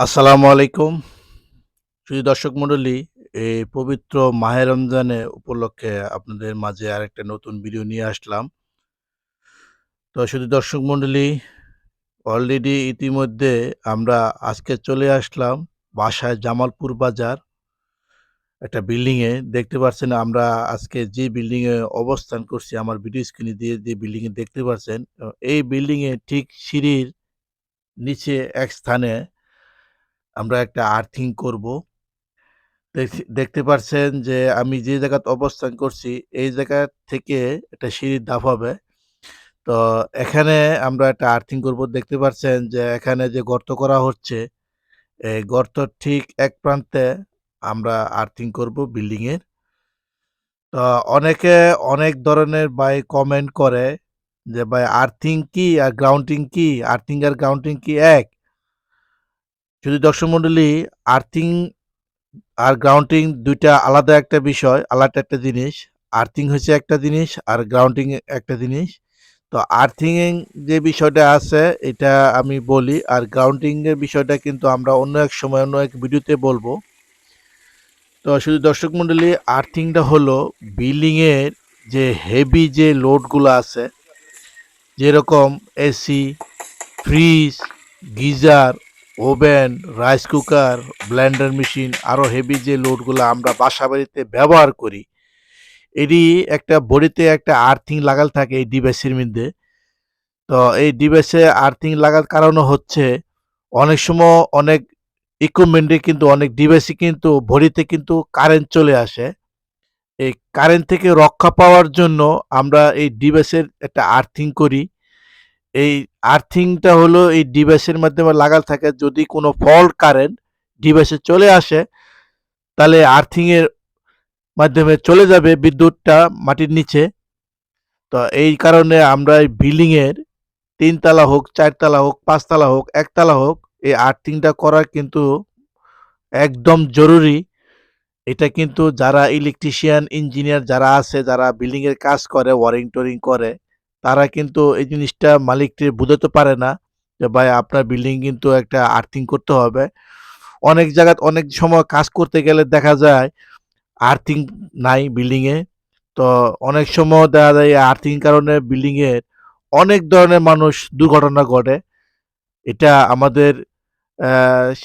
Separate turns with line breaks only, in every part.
আসসালামু আলাইকুম। সুধী দর্শক মণ্ডলী, এই পবিত্র মাহে রমজানে উপলক্ষে আপনাদের মাঝে আরেকটা নতুন ভিডিও নিয়ে আসলাম। তো সুধী দর্শক মণ্ডলী, অলরেডি ইতিমধ্যে আমরা আজকে চলে আসলাম বাসায় জামালপুর বাজার একটা বিল্ডিংয়ে। দেখতে পাচ্ছেন আমরা আজকে যে বিল্ডিংয়ে অবস্থান করছি, আমার ভিডিও স্ক্রিনে দিয়ে যে বিল্ডিংয়ে দেখতে পাচ্ছেন, এই বিল্ডিংয়ে ঠিক সিঁড়ির নিচে এক স্থানে আমরা একটা আর্থিং করব। দেখতে পারছেন যে আমি যে জায়গাতে অবস্থান করছি, এই জায়গা থেকে একটা সিঁড়ির ধাপ হবে। তো এখানে আমরা একটা আর্থিং করব। দেখতে পারছেন যে এখানে যে গর্ত করা হচ্ছে, এই গর্তর ঠিক এক প্রান্তে আমরা আর্থিং করব বিল্ডিংয়ের। তো অনেকে অনেক ধরনের ভাই কমেন্ট করে যে, "ভাই আর্থিং কি আর গ্রাউন্ডিং কি? আর্থিং আর গ্রাউন্ডিং কি এক?" যদি দর্শক মণ্ডলী, আর্থিং আর গ্রাউন্ডিং ২ টা আলাদা একটা বিষয়, আলাদা একটা জিনিস। আর্থিং হচ্ছে একটা জিনিস আর গ্রাউন্ডিং একটা জিনিস। তো আর্থিং যে বিষয়টা আছে এটা আমি বলি, আর গ্রাউন্ডিং এর বিষয়টা কিন্তু আমরা অন্য এক সময় অন্য এক ভিডিওতে বলবো। তো শুধু দর্শক মণ্ডলী, আর্থিংটা হলো বিল্ডিং এর যে হেভি যে লোডগুলো আছে, যেরকম AC, fridge, geyser, oven, rice cooker, Blender machine, আরও হেভি যে লোডগুলো আমরা বাসা বাড়িতে ব্যবহার করি, এটি একটা বডিতে একটা আর্থিং লাগাল থাকে এই ডিভাইসের মধ্যে। তো এই ডিভাইসে আর্থিং লাগার কারণও হচ্ছে অনেক সময় অনেক ইকুইপমেন্টে কিন্তু অনেক ডিভাইসে কিন্তু বডিতে কিন্তু কারেন্ট চলে আসে। এই কারেন্ট থেকে রক্ষা পাওয়ার জন্য আমরা এই ডিভাইসের একটা আর্থিং করি। এই আর্থিংটা হলো এই ডিভাইসের মাধ্যমে লাগাল থাকে। যদি কোনো ফল্ট কারেন্ট ডিভাইসে চলে আসে, তাহলে আর্থিং এর মাধ্যমে চলে যাবে বিদ্যুৎটা মাটির নিচে। তো এই কারণে আমরা এই বিল্ডিং এর ৩ তালা হোক, ৪ তালা হোক, ৫ তালা হোক, ১ তালা হোক, এই আর্থিংটা করা কিন্তু একদম জরুরি। এটা কিন্তু যারা ইলেকট্রিশিয়ান, ইঞ্জিনিয়ার যারা আছে, যারা বিল্ডিং এর কাজ করে, ওয়ারিং-টোরিং করে, তারা কিন্তু এই জিনিসটা মালিককে বুঝাতে পারে না যে, "ভাই আপনার বিল্ডিং কিন্তু একটা আর্থিং করতে হবে।" অনেক জায়গায় অনেক সময় কাজ করতে গেলে দেখা যায় আর্থিং নাই বিল্ডিং এ। তো অনেক সময় দেখা যায় এই আর্থিং কারণে বিল্ডিং এর অনেক ধরনের মানুষ দুর্ঘটনা ঘটে। এটা আমাদের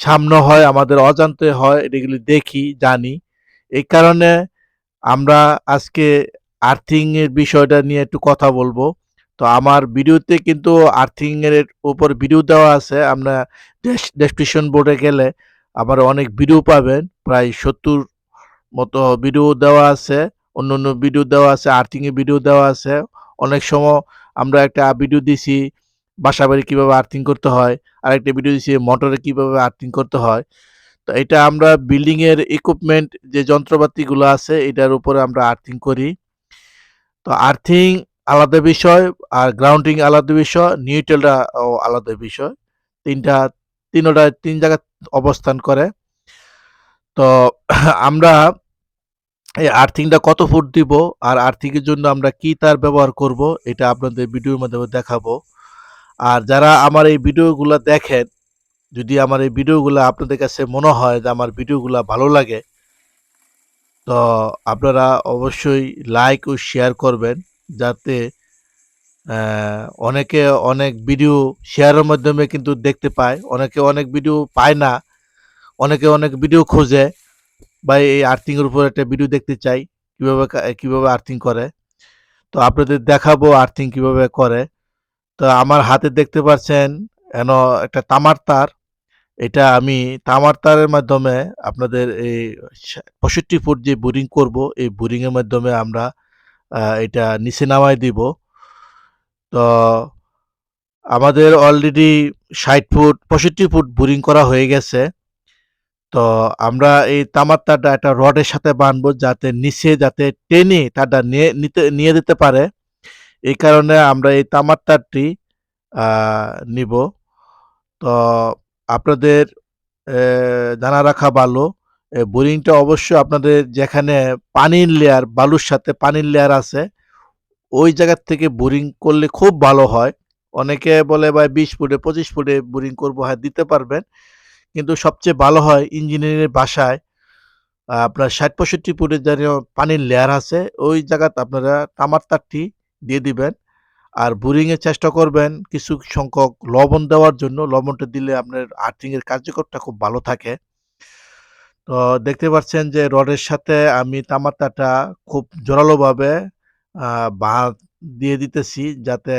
সামনে হয়, আমাদের অজান্তে হয়, এগুলি দেখি, জানি। এই কারণে আমরা আজকে আর্থিং এর বিষয়টা নিয়ে একটু কথা বলবো। তো আমার ভিডিওতে কিন্তু আর্থিং এর উপর ভিডিও দেওয়া আছে। আমরা ডেসক্রিপশন বোর্ডে গেলে আবার অনেক ভিডিও পাবেন। প্রায় ৭০ মতো ভিডিও দেওয়া আছে। অন্যান্য ভিডিও দেওয়া আছে, আর্থিং এর ভিডিও দেওয়া আছে। অনেক সময় আমরা একটা ভিডিও দিছি বাসাবাড়ি কিভাবে আর্থিং করতে হয়। আরেকটা ভিডিও দিছি মোটরে কিভাবে আর্থিং করতে হয়। তো এটা আমরা বিল্ডিং এর ইকুইপমেন্ট যে যন্ত্রপাতিগুলো আছে এটার উপরে আমরা আর্থিং করি। তো আর্থিং আলাদা বিষয়, আর গ্রাউন্ডিং আলাদা বিষয়, নিউট্রালটা আলাদা বিষয়। ৩ টা ৩ জায়গায় অবস্থান করে। তো আমরা এই আর্থিংটা কত ফুট দিব আর আর্থিংয়ের জন্য আমরা কি তার ব্যবহার করব, এটা আপনাদের ভিডিওর মাধ্যমে দেখাবো। আর যারা আমার এই ভিডিওগুলা দেখেন, যদি আমার এই ভিডিওগুলা আপনাদের কাছে মনে হয় যে আমার ভিডিওগুলা ভালো লাগে, তো আপনারা অবশ্যই লাইক ও শেয়ার করবেন, যাতে অনেকে অনেক ভিডিও শেয়ারের মাধ্যমে কিন্তু দেখতে পায়। অনেকে অনেক ভিডিও পায় না। অনেকে অনেক ভিডিও খোঁজে, বা এই আর্থিং এর উপর একটা ভিডিও দেখতে চাই, কিভাবে আর্থিং করে। তো আপনাদের দেখাবো আর্থিং কিভাবে করে। তো আমার হাতে দেখতে পাচ্ছেন এন একটা তামার তার। এটা আমি তামার তারের মাধ্যমে আপনাদের এই ৬৫ ফুট যে বোরিং করব, এই বোরিং এর মাধ্যমে আমরা এটা নিচে নামায় দিব। তো আমাদের অলরেডি ৬০ ফুট ৬৫ ফুট বোরিং করা হয়ে গেছে। তো আমরা এই তামার তারটা একটা রডের সাথে বাঁধবো, যাতে নিচে যাতে টেনে তারটা নিয়ে যেতে পারে। এই কারণে আমরা এই তামার তারটি আ নিব। তো আপনাদের জানা রাখা ভালো, বোরিংটা অবশ্যই আপনাদের যেখানে পানির লেয়ার, বালুর সাথে পানির লেয়ার আছে, ওই জায়গার থেকে বোরিং করলে খুব ভালো হয়। অনেকে বলে ভাই ২০ ফুটে ২৫ ফুটে বোরিং করব, হ্যাঁ দিতে পারবেন। কিন্তু সবচেয়ে ভালো হয় ইঞ্জিনিয়ারের বাসায় আপনার ৬০-৬৫ ফুটের যে পানির লেয়ার আছে, ওই জায়গাতে আপনারা তামার তারটি দিয়ে দিবেন। আর বোরিং এর চেষ্টা করবেন কিছু সংখ্যক লবণ দেওয়ার জন্য। লবণটা দিলে আপনার আর্থিং এর কার্যকরটা খুব ভালো থাকে। তো দেখতে পাচ্ছেন যে রডের সাথে আমি তামার তারটা খুব জোরালোভাবে আ বাঁধ দিয়ে দিতেছি যাতে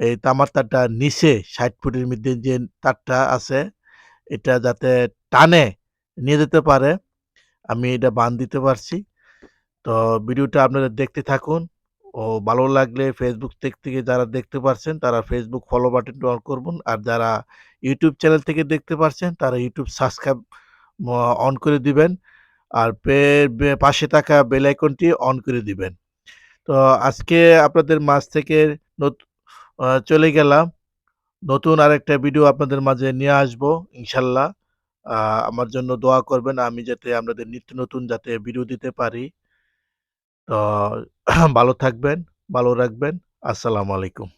এই তামার তারটা নিচে ৬০ ফুটের মধ্যে যে তারটা আছে এটা যাতে টানে নিয়ে যেতে পারে। আমি এটা বাঁধ দিতে পারছি। তো ভিডিওটা আপনারা দেখতে থাকুন। ও ভালো লাগলে Facebook থেকে যারা দেখতে পারছেন তারা Facebook ফলো বাটনটা অন করবেন। আর যারা YouTube চ্যানেল থেকে দেখতে পারছেন তারা YouTube সাবস্ক্রাইব ম অন করে দিবেন। আর পাশে থাকা বেল আইকনটি অন করে দিবেন। তো আজকে আপনাদের মাঝ থেকে নত চলে গেলাম। নতুন আরেকটা ভিডিও আপনাদের মাঝে নিয়ে আসবো ইনশাল্লাহ। আ আমার জন্য দোয়া করবেন আমি যাতে আপনাদের নিত্য নতুন যাতে ভিডিও দিতে পারি। তো ভালো থাকবেন, ভালো রাখবেন। আসসালামু আলাইকুম।